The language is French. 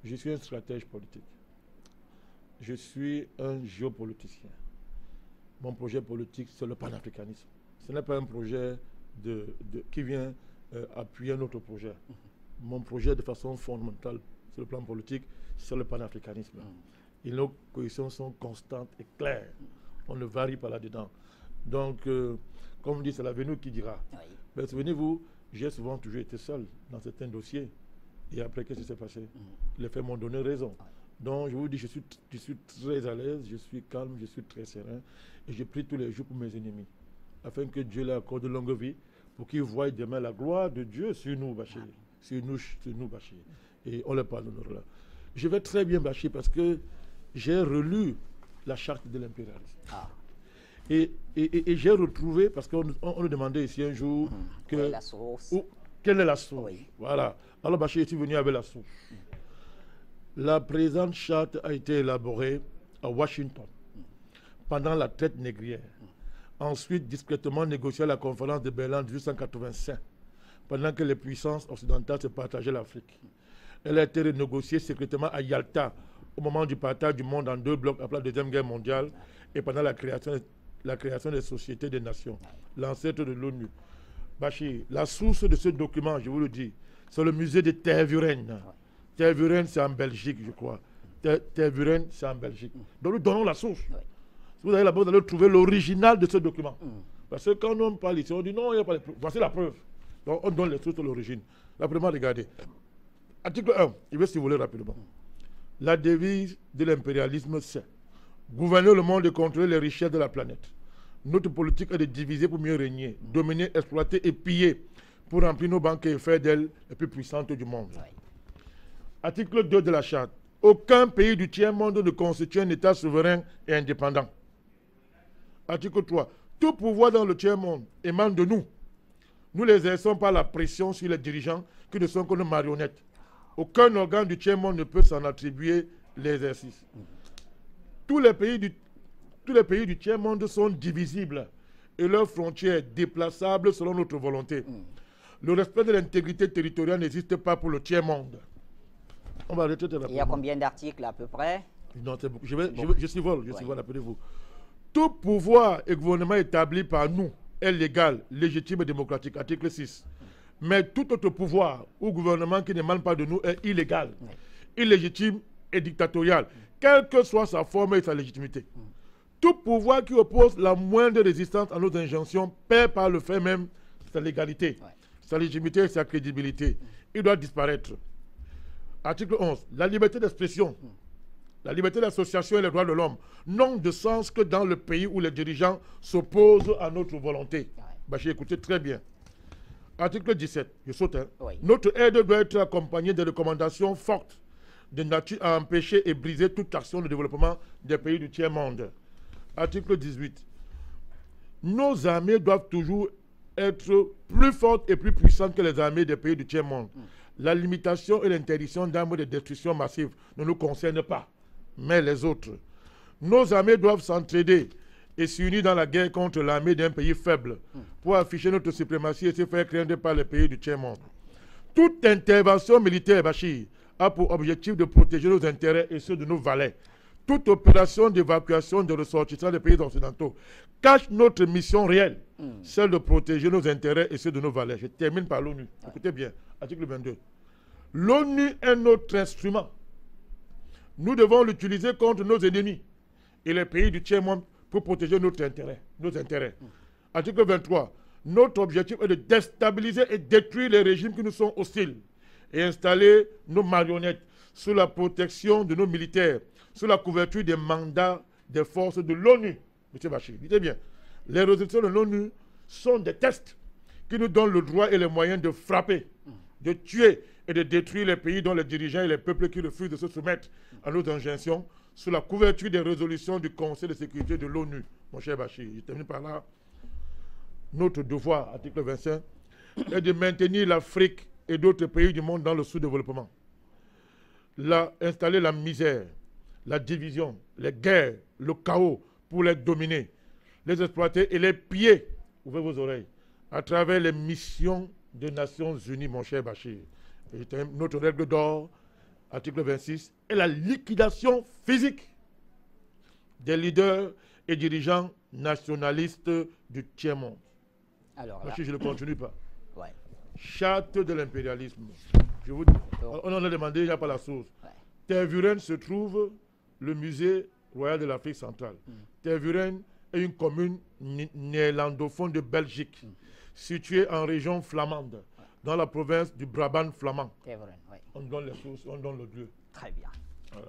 Je suis un stratège politique. Je suis un géopoliticien. Mon projet politique, c'est le panafricanisme. Ce n'est pas un projet qui vient appuyer un autre projet. Mon projet, de façon fondamentale, sur le plan politique, c'est le panafricanisme. Et nos positions sont constantes et claires. On ne varie pas là-dedans. Donc, comme on dit, c'est l'avenir qui dira. Oui. Mais souvenez-vous, j'ai souvent toujours été seul dans certains dossiers. Et après, qu'est-ce qui s'est passé? Les faits m'ont donné raison. Donc, je vous dis, je suis très à l'aise, je suis calme, je suis très serein. Et je prie tous les jours pour mes ennemis. Afin que Dieu leur accorde de longue vie, pour qu'ils voient demain la gloire de Dieu sur nous, Bachir. Sur nous, Bachir. Et on leur pardonnera. Je vais très bien, Bachir, parce que j'ai relu la charte de l'impérialisme. Et j'ai retrouvé, parce qu'on nous demandait ici un jour quelle est la source. Quelle est la source? Oui. Voilà. Alors, Bachir est venu avec la source. La présente charte a été élaborée à Washington pendant la traite négrière. Ensuite, discrètement négociée à la conférence de Berlin en 1885, pendant que les puissances occidentales se partageaient l'Afrique. Elle a été renégociée secrètement à Yalta au moment du partage du monde en deux blocs après la Deuxième Guerre mondiale et pendant la création des sociétés des nations, l'ancêtre de l'ONU. Bachir, la source de ce document, je vous le dis, c'est le musée de Tervuren. Tervuren, c'est en Belgique, je crois. Tervuren, c'est en Belgique. Donc nous donnons la source. Si vous allez là-bas, vous allez trouver l'original de ce document. Parce que quand on parle ici, on dit non, il n'y a pas de preuve. Voici la preuve. Donc on donne les sources de l'origine. Là, vraiment, regardez. Article 1, je vais si vous voulez rapidement. La devise de l'impérialisme, c'est gouverner le monde et contrôler les richesses de la planète. Notre politique est de diviser pour mieux régner, dominer, exploiter et piller pour remplir nos banques et faire d'elles les plus puissantes du monde. Article 2 de la charte. Aucun pays du tiers-monde ne constitue un État souverain et indépendant. Article 3. Tout pouvoir dans le tiers-monde émane de nous. Nous les exerçons par la pression sur les dirigeants qui ne sont que nos marionnettes. Aucun organe du tiers-monde ne peut s'en attribuer l'exercice. Tous les pays du tiers-monde sont divisibles et leurs frontières déplaçables selon notre volonté. Le respect de l'intégrité territoriale n'existe pas pour le tiers-monde. On va arrêter de Il y a combien d'articles à peu près? Non, c'est beaucoup. Je survole, appelez-vous. Tout pouvoir et gouvernement établi par nous est légal, légitime et démocratique. Article 6. Mais tout autre pouvoir ou gouvernement qui n'émane pas de nous est illégal, illégitime et dictatorial, quelle que soit sa forme et sa légitimité. Tout pouvoir qui oppose la moindre résistance à nos injonctions perd par le fait même sa légalité, sa légitimité et sa crédibilité. Il doit disparaître. Article 11. La liberté d'expression, la liberté d'association et les droits de l'homme n'ont de sens que dans le pays où les dirigeants s'opposent à notre volonté. J'ai écouté très bien. Article 17. Je saute. Notre aide doit être accompagnée de recommandations fortes de nature à empêcher et briser toute action de développement des pays du tiers-monde. Article 18. Nos armées doivent toujours être plus fortes et plus puissantes que les armées des pays du tiers-monde. La limitation et l'interdiction d'armes de destruction massive ne nous concernent pas, mais les autres. Nos armées doivent s'entraider et s'unir dans la guerre contre l'armée d'un pays faible pour afficher notre suprématie et se faire craindre par les pays du tiers-monde. Toute intervention militaire, Bachir, a pour objectif de protéger nos intérêts et ceux de nos valets. Toute opération d'évacuation de ressortissants des pays occidentaux cache notre mission réelle, celle de protéger nos intérêts et ceux de nos valets. Je termine par l'ONU. Écoutez bien, article 22. L'ONU est notre instrument. Nous devons l'utiliser contre nos ennemis et les pays du tiers-monde pour protéger nos intérêts. Article 23. Notre objectif est de déstabiliser et détruire les régimes qui nous sont hostiles et installer nos marionnettes sous la protection de nos militaires, sous la couverture des mandats des forces de l'ONU. M. Bachir, dites bien, les résolutions de l'ONU sont des tests qui nous donnent le droit et les moyens de frapper, de tuer et de détruire les pays dont les dirigeants et les peuples qui refusent de se soumettre à nos injonctions sous la couverture des résolutions du Conseil de sécurité de l'ONU. Mon cher Bachir, je termine par là. Notre devoir, article 25, est de maintenir l'Afrique et d'autres pays du monde dans le sous-développement. Installer la misère, la division, les guerres, le chaos pour les dominer, les exploiter et les piller, ouvrez vos oreilles, à travers les missions des Nations Unies, mon cher Bachir. Notre règle d'or article 26, est la liquidation physique des leaders et dirigeants nationalistes du tiers-monde. Alors là, Je ne continue pas. ouais. Charte de l'impérialisme. Je vous dis, Donc, on en a demandé, il n'y a pas la source. ouais. Tervuren se trouve le musée royal de l'Afrique centrale. Tervuren est une commune néerlandophone de Belgique, située en région flamande, dans la province du Brabant flamand. Tervuren, ouais. On donne les sources, on donne le lieu. Très bien. Voilà.